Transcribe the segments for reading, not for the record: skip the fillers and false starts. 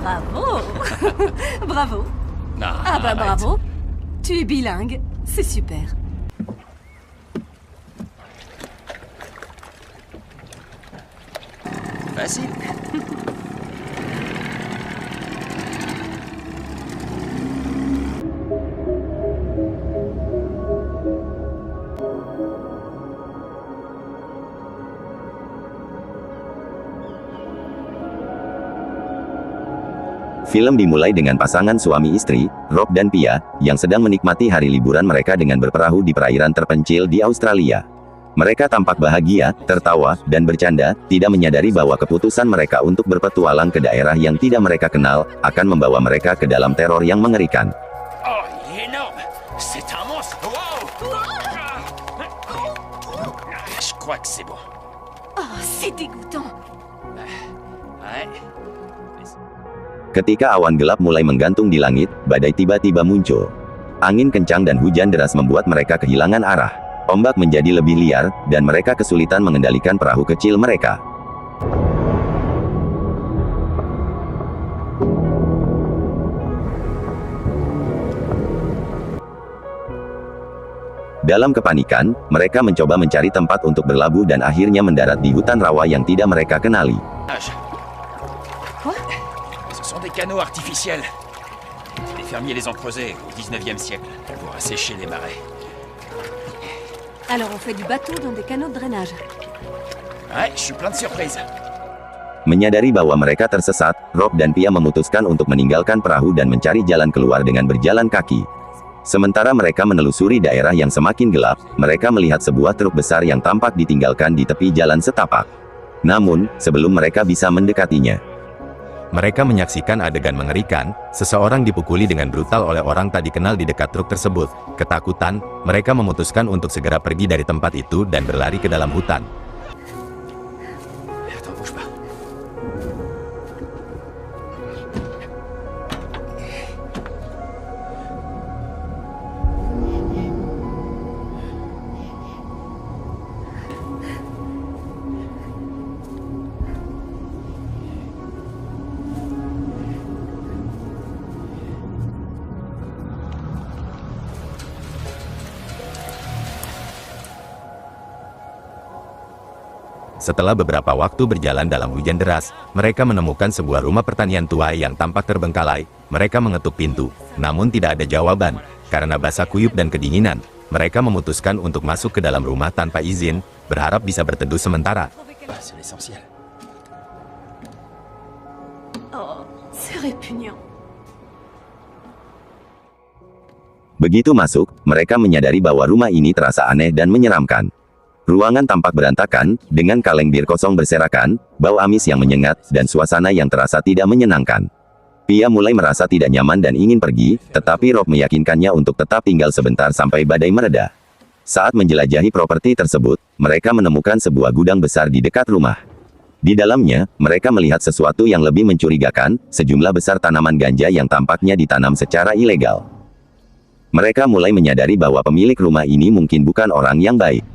Bravo. Bravo. Non, Ah bah arrête. bravo. Tu es bilingue. C'est super. Facile. Film dimulai dengan pasangan suami istri, Rob dan Pia, yang sedang menikmati hari liburan mereka dengan berperahu di perairan terpencil di Australia. Mereka tampak bahagia, tertawa, dan bercanda, tidak menyadari bahwa keputusan mereka untuk berpetualang ke daerah yang tidak mereka kenal, akan membawa mereka ke dalam teror yang mengerikan. Oh, il est énorme. C'est un monstre. Wow. Je crois que c'est bon. Oh, c'est dégoûtant. Ouais. Ketika awan gelap mulai menggantung di langit, badai tiba-tiba muncul. Angin kencang dan hujan deras membuat mereka kehilangan arah. Ombak menjadi lebih liar, dan mereka kesulitan mengendalikan perahu kecil mereka. Dalam kepanikan, mereka mencoba mencari tempat untuk berlabuh dan akhirnya mendarat di hutan rawa yang tidak mereka kenali. Quoi? Ce sont des canaux artificiels. Les fermiers les ont creusés au 19e siècle pour assécher les marais. Alors on fait du bateau dans des canaux de drainage. Ouais, je suis plein de surprises. Menyadari bahwa mereka tersesat, Rob dan Pia memutuskan untuk meninggalkan perahu dan mencari jalan keluar dengan berjalan kaki. Sementara mereka menelusuri daerah yang semakin gelap, mereka melihat sebuah truk besar yang tampak ditinggalkan di tepi jalan setapak. Namun, sebelum mereka bisa mendekatinya, Mereka menyaksikan adegan mengerikan, seseorang dipukuli dengan brutal oleh orang tak dikenal di dekat truk tersebut. Ketakutan, mereka memutuskan untuk segera pergi dari tempat itu dan berlari ke dalam hutan. Attends, bouge pas. Setelah beberapa waktu berjalan dalam hujan deras, mereka menemukan sebuah rumah pertanian tua yang tampak terbengkalai. Mereka mengetuk pintu, namun tidak ada jawaban. Karena basah kuyup dan kedinginan, mereka memutuskan untuk masuk ke dalam rumah tanpa izin, berharap bisa berteduh sementara. Ah, c'est l'essentiel. Oh, c'est répugnant. begitu masuk, mereka menyadari bahwa rumah ini terasa aneh dan menyeramkan. Ruangan tampak berantakan, dengan kaleng bir kosong berserakan, bau amis yang menyengat, dan suasana yang terasa tidak menyenangkan. Pia mulai merasa tidak nyaman dan ingin pergi, tetapi Rob meyakinkannya untuk tetap tinggal sebentar sampai badai mereda. Saat menjelajahi properti tersebut, mereka menemukan sebuah gudang besar di dekat rumah. Di dalamnya, mereka melihat sesuatu yang lebih mencurigakan, sejumlah besar tanaman ganja yang tampaknya ditanam secara ilegal. Mereka mulai menyadari bahwa pemilik rumah ini mungkin bukan orang yang baik.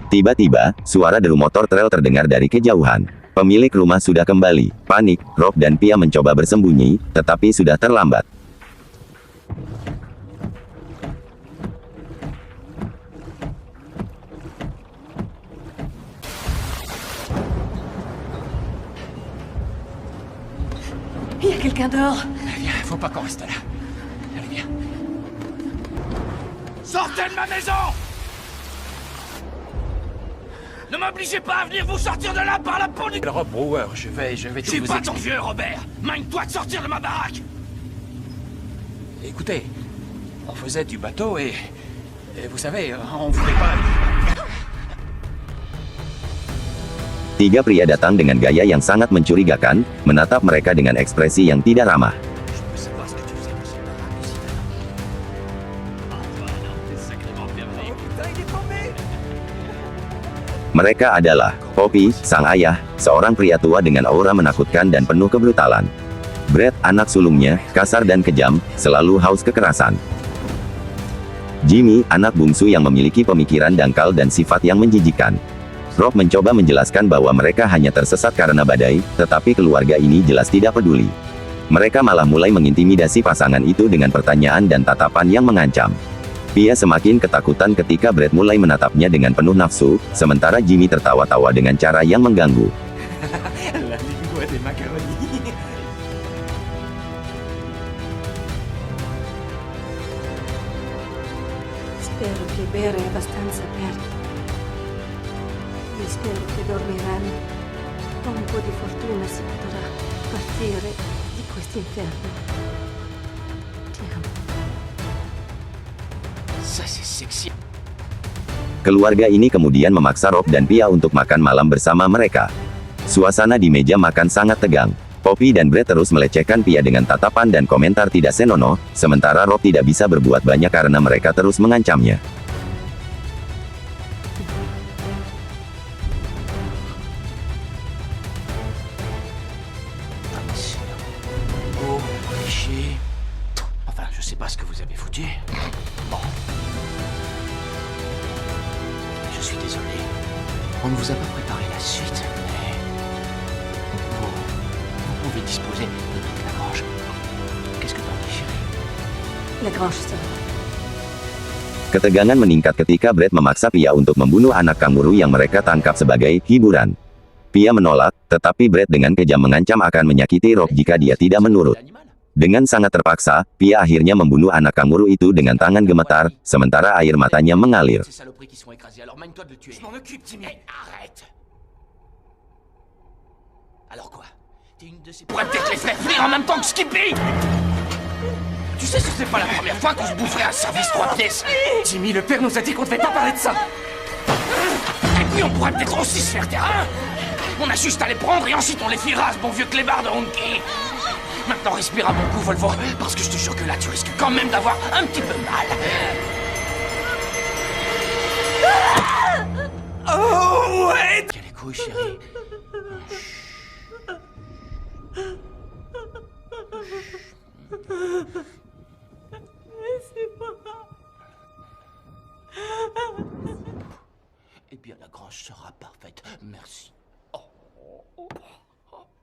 Tiba-tiba, suara deru motor trail terdengar dari kejauhan. Pemilik rumah sudah kembali. Panik, Rob dan Pia mencoba bersembunyi, tetapi sudah terlambat. Il y a quelqu'un dehors. Viens, faut pas qu'on reste là. Allez, viens. Sortez de ma maison! Ne m'obligez pas à venir vous sortir de là par la peau du... Rob Brewer, je vais tout Je suis vous pas expliquer. ton vieux, Robert. Mine-toi de sortir de ma baraque. Écoutez, on faisait du bateau et vous savez, on voulait pas... Tiga pria datang dengan gaya yang sangat mencurigakan, menatap mereka dengan ekspresi yang tidak ramah. Je veux savoir ce que tu faisais dans cette baraque ici. Antoine, t'es sacrément pervers. Oh putain, il est tombé! Mereka adalah Poppy, sang ayah, seorang pria tua dengan aura menakutkan dan penuh kebrutalan. Brad, anak sulungnya, kasar dan kejam, selalu haus kekerasan. Jimmy, anak bungsu yang memiliki pemikiran dangkal dan sifat yang menjijikkan. Rob mencoba menjelaskan bahwa mereka hanya tersesat karena badai, tetapi keluarga ini jelas tidak peduli. Mereka malah mulai mengintimidasi pasangan itu dengan pertanyaan dan tatapan yang mengancam. Pia semakin ketakutan ketika Brad mulai menatapnya dengan penuh nafsu, sementara Jimmy tertawa-tawa dengan cara yang mengganggu. La lingua des macaronis. Spero che bere è abbastanza aperto. E spero che dormiranno. Con un po' di fortuna si potrà partire di quest'inferno. Ti amo. Ça, c'est sexy. Keluarga ini kemudian memaksa Rob dan Pia untuk makan malam bersama mereka. Suasana di meja makan sangat tegang. Poppy dan Brad terus melecehkan Pia dengan tatapan dan komentar tidak senonoh, sementara Rob tidak bisa berbuat banyak karena mereka terus mengancamnya. Oh, cliché. Enfin, je sais pas ce que vous avez foutu. Bon. Je suis désolé. On ne vous a pas préparé la suite, mais... Vous pouvez disposer de toute la grange. Qu'est-ce que t'en dis, chérie? La grange sera. Ketegangan meningkat ketika Brad memaksa Pia untuk membunuh anak kanguru yang mereka tangkap sebagai hiburan. Pia menolak, tetapi Brad dengan kejam mengancam akan menyakiti Rob jika dia tidak menurut. Dengan sangat terpaksa, Pia akhirnya membunuh anak kanguru itu dengan tangan gemetar, sementara air matanya mengalir. Ces saloperies qui sont écrasées, alors mène-toi de le tuer. Je m'en occupe, Timmy. Arrête. Alors quoi? T'es une de ces... Pourrait peut-être les faire fuir en même temps que Skippy. Tu sais que c'est pas la première fois qu'on se boufferait un service 3 pièces. Jimmy, le père nous a dit qu'on devait pas parler de ça. Et puis on pourrait peut-être aussi se faire terrain. On a juste à les prendre et ensuite on les filera à ce bon vieux clébard de Honky. Maintenant respire à mon cou, Volvo, parce que je te jure que là tu risques quand même d'avoir un petit peu mal. Oh, ouais. Tiens les couilles, chérie. Eh bien, la grange sera parfaite. Merci.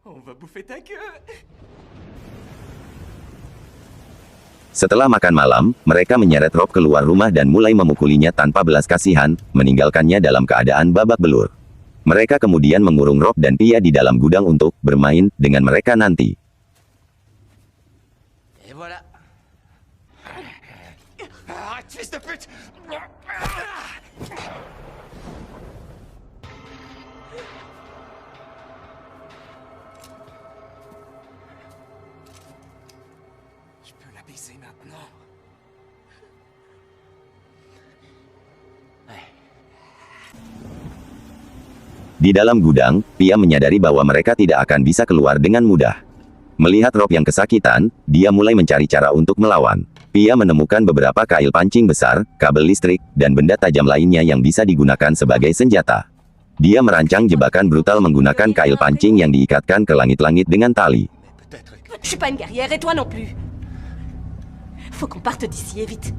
On va bouffer ta queue. Setelah makan malam, mereka menyeret Rob keluar rumah dan mulai memukulinya tanpa belas kasihan, meninggalkannya dalam keadaan babak belur. Mereka kemudian mengurung Rob dan Pia di dalam gudang untuk bermain dengan mereka nanti. Et voilà. Arrête, fils de pute. Je peux la baiser maintenant. Di dalam gudang, Pia menyadari bahwa mereka tidak akan bisa keluar dengan mudah. Melihat Rob yang kesakitan, dia mulai mencari cara untuk melawan. Pia menemukan beberapa kail pancing besar, kabel listrik, dan benda tajam lainnya yang bisa digunakan sebagai senjata. Dia merancang jebakan brutal menggunakan kail pancing yang diikatkan ke langit-langit dengan tali. Je suis pas une guerrière et toi non plus. Faut qu'on parte d'ici et vite.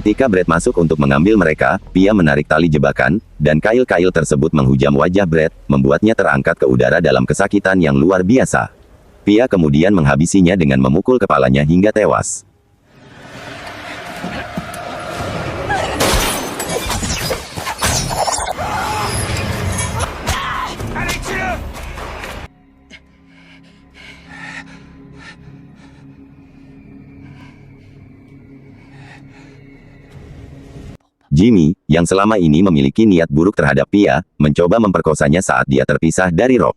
Ketika Brad masuk untuk mengambil mereka, Pia menarik tali jebakan, dan kail-kail tersebut menghujam wajah Brad, membuatnya terangkat ke udara dalam kesakitan yang luar biasa. Pia kemudian menghabisinya dengan memukul kepalanya hingga tewas. Jimmy, yang selama ini memiliki niat buruk terhadap Pia, mencoba memperkosanya saat dia terpisah dari Rob.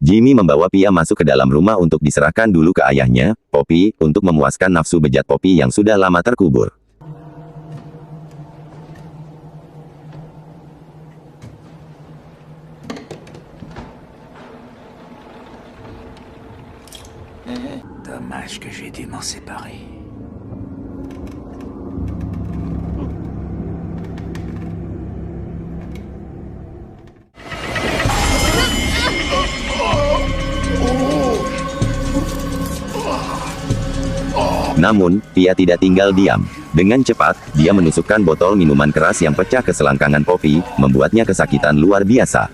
Jimmy membawa Pia masuk ke dalam rumah untuk diserahkan dulu ke ayahnya, Poppy, untuk memuaskan nafsu bejat Poppy yang sudah lama terkubur. Dommage que j'ai dû m'en séparer. Namun, Pia tidak tinggal diam. Dengan cepat, dia menusukkan botol minuman keras yang pecah ke selangkangan Poppy, membuatnya kesakitan luar biasa.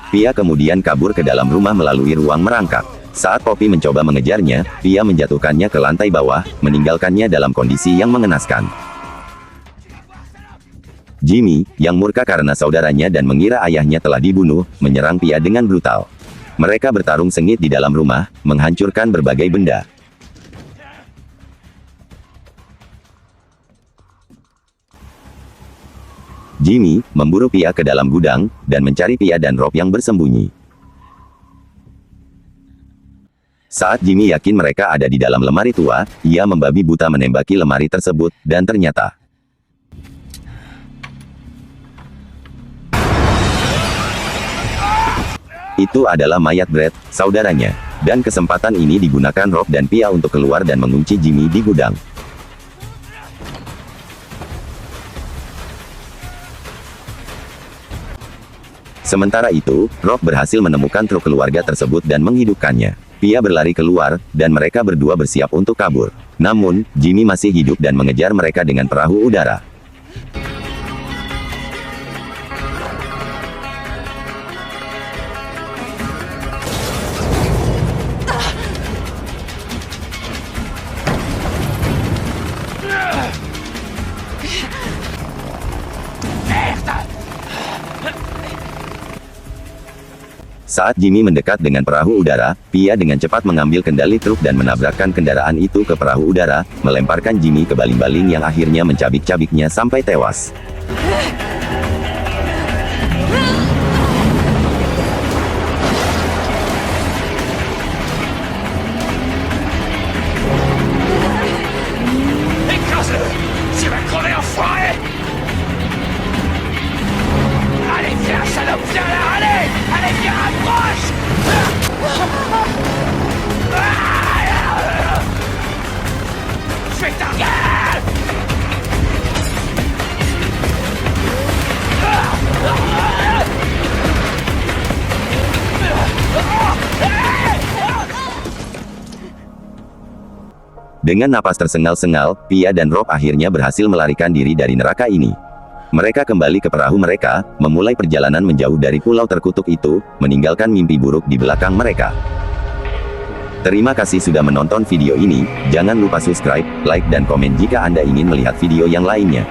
Pia kemudian kabur ke dalam rumah melalui ruang merangkak. Saat Poppy mencoba mengejarnya, Pia menjatuhkannya ke lantai bawah, meninggalkannya dalam kondisi yang mengenaskan. Jimmy, yang murka karena saudaranya dan mengira ayahnya telah dibunuh, menyerang Pia dengan brutal. Mereka bertarung sengit di dalam rumah, menghancurkan berbagai benda. Jimmy memburu Pia ke dalam gudang, dan mencari Pia dan Rob yang bersembunyi. Saat Jimmy yakin mereka ada di dalam lemari tua, ia membabi buta menembaki lemari tersebut, dan ternyata itu adalah mayat Brad, saudaranya. Dan kesempatan ini digunakan Rob dan Pia untuk keluar dan mengunci Jimmy di gudang. Sementara itu, Rob berhasil menemukan truk keluarga tersebut dan menghidupkannya. Pia berlari keluar, dan mereka berdua bersiap untuk kabur. Namun, Jimmy masih hidup dan mengejar mereka dengan perahu udara. Saat Jimmy mendekat dengan perahu udara, Pia dengan cepat mengambil kendali truk dan menabrakkan kendaraan itu ke perahu udara, melemparkan Jimmy ke baling-baling yang akhirnya mencabik-cabiknya sampai tewas. Écrase-le! Tu vas crever enfoiré! Allez, viens, salope, viens là, allez! Allez, viens, approche! Fais ta gueule! Dengan napas tersengal-sengal, Pia dan Rob akhirnya berhasil melarikan diri dari neraka ini. Mereka kembali ke perahu mereka, memulai perjalanan menjauh dari pulau terkutuk itu, meninggalkan mimpi buruk di belakang mereka. Terima kasih sudah menonton video ini, jangan lupa subscribe, like dan komen jika Anda ingin melihat video yang lainnya.